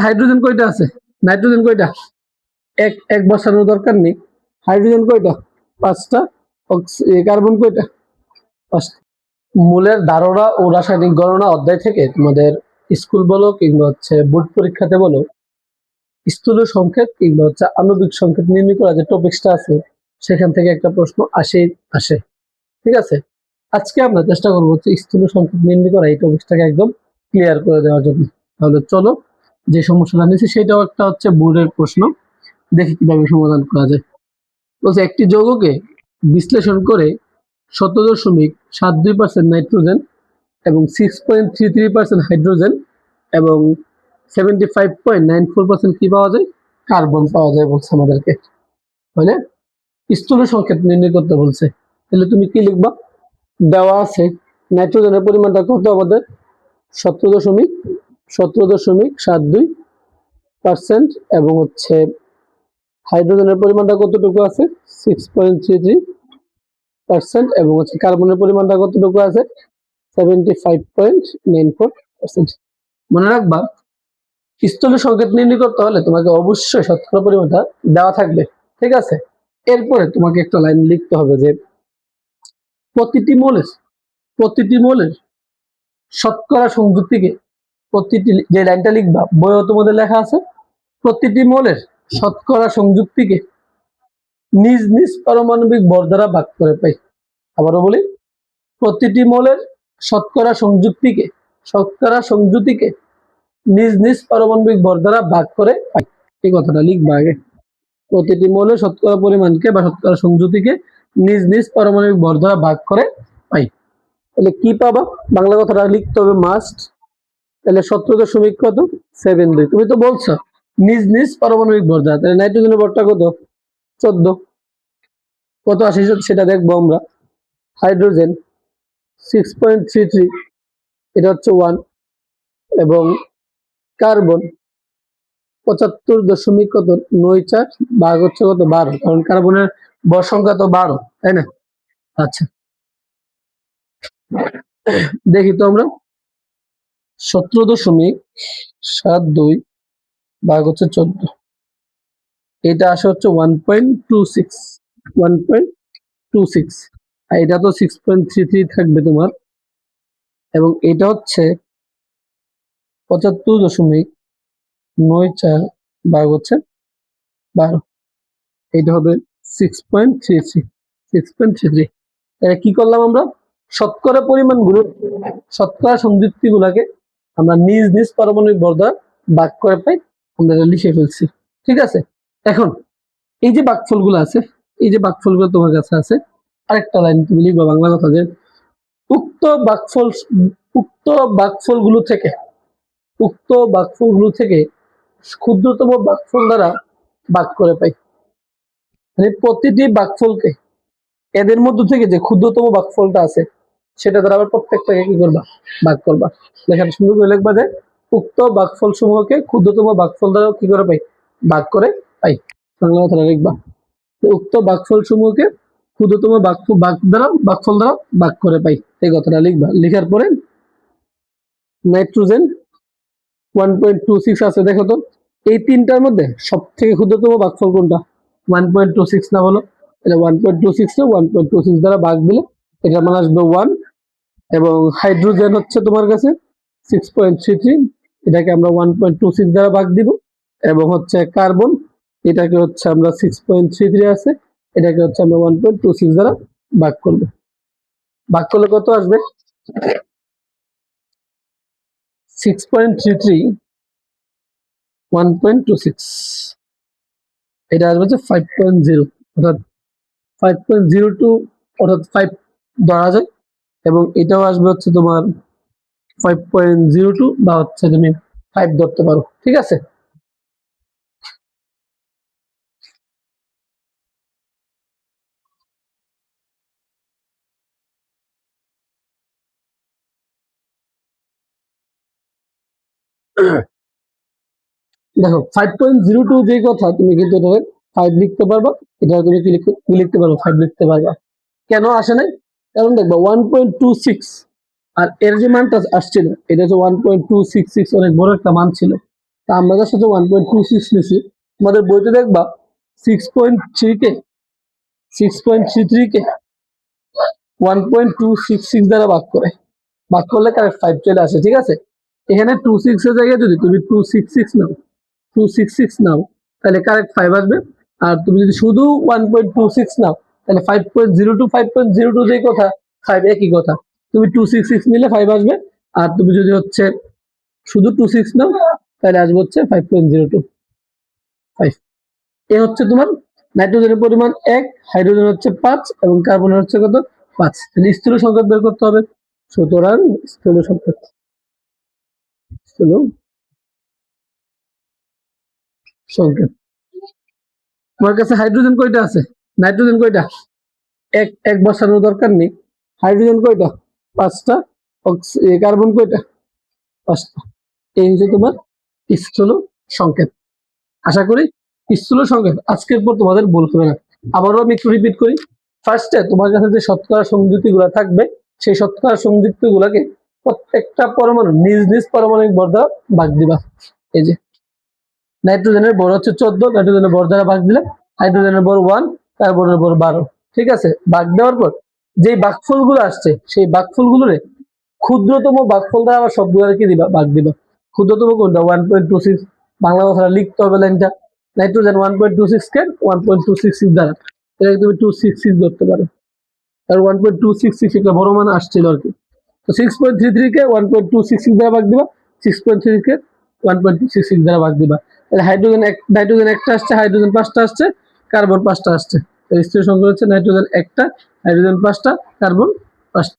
Hydrogen কয়টা আছে? Nitrogen কয়টা? এক বসানোর দরকার নেই। হাইড্রোজেন কয়টা? 5টা। কার্বন কয়টা? 5টা। মূলের ধারণা ও রাসায়নিক গণনা অধ্যায় থেকে তোমাদের স্কুল বলো কিংবা হচ্ছে বোর্ড পরীক্ষাতে বলো, স্থূল সংকেত কিংবা হচ্ছে আণবিক সংকেত নির্ণয় করা যে টপিকসটা আছে সেখান থেকে একটা প্রশ্ন আসে। ঠিক আছে, আজকে আমরা চেষ্টা করবো হচ্ছে স্থূল সংকেত নির্ণয় করা এই টপিকসটাকে একদম ক্লিয়ার করে দেওয়ার জন্য। তাহলে চলো, যে সমস্যাটা নিয়েছি সেটাও একটা হচ্ছে বোর্ডের প্রশ্ন, দেখি কিভাবে সমাধান করা যায়। বলছে একটি যৌগকে বিশ্লেষণ করে 17.72% নাইট্রোজেন এবং 6.33% হাইড্রোজেন এবং 75.94% কি পাওয়া যায়? কার্বন পাওয়া যায় বলছে আমাদেরকে। মানে স্থূল সংকেত নির্ণয় করতে বলছে। তাহলে তুমি কি লিখবা? দেওয়া আছে নাইট্রোজেনের পরিমাণটা কত আমাদের? 17.72% এবং হচ্ছে হাইড্রোজেনের পরিমাণটা কতটুকু আছে? 6.33% এবং হচ্ছে কার্বনের পরিমাণটা কতটুকু আছে? 75.94%। মনে রাখবা, স্থূল সংকেত নির্ণয় করতে হলে তোমাকে অবশ্যই শতকরা পরিমাণটা দেওয়া থাকবে। ঠিক আছে, এরপরে তোমাকে একটা লাইন লিখতে হবে যে প্রতিটি মোলের শতকরা সংযুক্তিকে, প্রতিটি যে লাইনটা লিখবা বইও তোমাদের লেখা আছে, প্রতিটি মোলের শতকরা সংযুক্তিকে নিজ নিজ পারমাণবিক ভর দ্বারা ভাগ করে পাই। আবারও বলি, প্রতিটি মোলের শতকরা সংযুতিকে নিজ নিজ পারমাণবিক ভর দ্বারা ভাগ করে পাই। এই কথাটা লিখবা আগে। প্রতিটি মোলের শতকরা পরিমাণকে বা শতকরা সংযুতিকে নিজ নিজ পারমাণবিক ভর দ্বারা ভাগ করে পাই। তাহলে কি পাবা? বাংলা কথাটা লিখতে হবে মাস্ট। তাহলে 17.72। তুমি তো বলছো নিজ নিজ পারমাণবিক ভর দ্বারা, তাহলে নাইট্রোজেনের ভরটা কত? 14। কত আসে সেটা দেখবো আমরা। হাইড্রোজেন 6.33, এটা হচ্ছে 1, এবং কার্বন 75.94 ভাগ হচ্ছে কত? 12, কারণ কার্বনের ভর সংখ্যা তো 12, তাই না? আচ্ছা, দেখি তো আমরা। 17.72 ভাগ হচ্ছে 14, এটা আসে হচ্ছে 1.26, আর এটা তো 6.33 থাকবে তোমার, এবং এটা হচ্ছে 75.94 ভাগ হচ্ছে 12, এটা হবে 6.33। কি করলাম আমরা? শতকরা সংযুক্তি গুলাকে আমরা নিজ নিজ পারমাণবিক ভর দ্বারা ভাগ করে পাই, আমরা লিখে ফেলছি। ঠিক আছে, এখন এই যে ভাগফলগুলো আছে, এই যে ভাগফলগুলো তোমার কাছে আছে, আরেকটা লাইন তুমি লিখবা বাংলা কথা, যে উক্ত ভাগফলগুলো থেকে ক্ষুদ্রতম ভাগফল দ্বারা ভাগ করে পাই। মানে প্রতিটি ভাগফলকে এদের মধ্যে থেকে যে ক্ষুদ্রতম ভাগফলটা আছে সেটা দ্বারা আবার প্রত্যেকটাকে কি করবা? ভাগ করবা। লেখাটা সুন্দর করে লিখবা যে উক্ত ভাগফল সমূহকে ক্ষুদ্রতম ভাগফল দ্বারা কি করে পাই? ভাগ করে পাই। বাংলা কথাটা লিখবা, উক্ত ভাগফল সমূহকে ক্ষুদ্রতম ভাগফল দ্বারা ভাগ করে পাই, এই কথাটা লিখবা। লিখার পরে নাইট্রোজেন 1.26 আছে, দেখো তো এই তিনটার মধ্যে সব থেকে ক্ষুদ্রতম ভাগফল কোনটা? 1.26 না বলো? তাহলে 1.26 কে 1.26 দ্বারা ভাগ দিলে এটা মান আসবে 1, এবং হাইড্রোজেন হচ্ছে তোমার কাছে 6.33, এটাকে আমরা 1.26 দ্বারা ভাগ দিব, এবং হচ্ছে কার্বন, এটাকে হচ্ছে আমরা 6.33 আছে, এটাকে হচ্ছে আমরা 1.26 দ্বারা ভাগ করব। ভাগ করলে কত আসবে? 6.33 1.26, এটা আসবে হচ্ছে 5.0, অর্থাৎ 5.02, অর্থাৎ 5 ধরা যায়, এবং এটাও আসবে হচ্ছে তোমার 5.02 বা হচ্ছে তুমি 5 ধরতে পারো। ঠিক আছে, দেখো 5.02 যে কথা, তুমি কিন্তু এটা 5 লিখতে পারবা, এটা তুমি কি লিখতে পারো? 5 লিখতে পারবা। কেন আসে নাই? কারণ দেখবা 1.26 আর এর যে মানটা আসছিল এটা হচ্ছে 1.266, অনেক বড় একটা মান ছিল, আমরা যার সাথে 1.26 নিছি, আমাদের বইতে দেখবা 6.3 কে 6.33 কে 1.266 দ্বারা ভাগ করলে কারেক্ট 5 চলে আসে, ঠিক আছে। এখানে 26 এর জায়গায় যদি তুমি 266 নাও তাহলে কারেক্ট 5 আসবে। আর তুমি যদি শুধু 1.26 নাও তাহলে 5.02 5.02 যেই কথা 5 একই কথা। তুমি 266 নিলে 5 আসবে, আর তুমি যদি হচ্ছে শুধু 26 নাও তাহলে আসবে হচ্ছে 5.02 5। এ হচ্ছে তোমার নাইট্রোজেনের পরিমাণ 1, হাইড্রোজেন হচ্ছে 5 এবং কার্বনের হচ্ছে কত 5। তাহলে স্থূল সংকেত বের করতে হবে। সুতরাং স্থূল সংকেত স্থূল সংকেত। তোমার কাছে হাইড্রোজেন কয়টা আছে? নাইট্রোজেন কয়টা? এক বসানোর দরকার নেই। হাইড্রোজেন কয়টা? 5টা। কার্বন কয়টা? 5টা। এই হচ্ছে তোমার স্থূল সংকেত। আশা করি স্থূল সংকেত আজকের পর তোমাদের ভুল হবে না। আবারও আমি একটু রিপিট করি। ফার্স্টে তোমার কাছে যে শতকরা সংযুক্তি গুলা থাকবে সেই শতকরা সংযুক্তি গুলাকে প্রত্যেকটা পরমাণু নিজ নিজ পারমাণবিক ভর দ্বারা ভাগ দিবা। এই যে নাইট্রোজেনের ভর হচ্ছে 14, নাইট্রোজেনের ভর দ্বারা ভাগ দিলে হাইড্রোজেনের ভর 1, কার্বনের ভর 12। ঠিক আছে, ভাগ দেওয়ার পর যেই ভাগফল গুলো আসছে সেই ভাগফল গুলোরে ক্ষুদ্রতম ভাগফল দ্বারা আবার সবগুলোর কি দিবা ভাগ দিবা। ক্ষুদ্রতম কোনটা? 1.26। বাংলা কথাটা লিখতে হবে লাইনটা। নাইট্রোজেন 1.26 কে 1.266 দ্বারা, এটাকে তুমি 266 ধরতে পারো। আর 1.266 একটা বড় মান আসছিল আর কি। তো 6.33 কে 1.266 দ্বারা ভাগ দিবা, 6.3 কে 1.266 দ্বারা ভাগ দিবা। তাহলে নাইট্রোজেন একটা আসছে, হাইড্রোজেন 5টা আসছে, কার্বন 5টা আসছে। স্থির সংখ্যা হচ্ছে নাইট্রোজেন একটা, হাইড্রোজেন 5টা, কার্বন 5টা।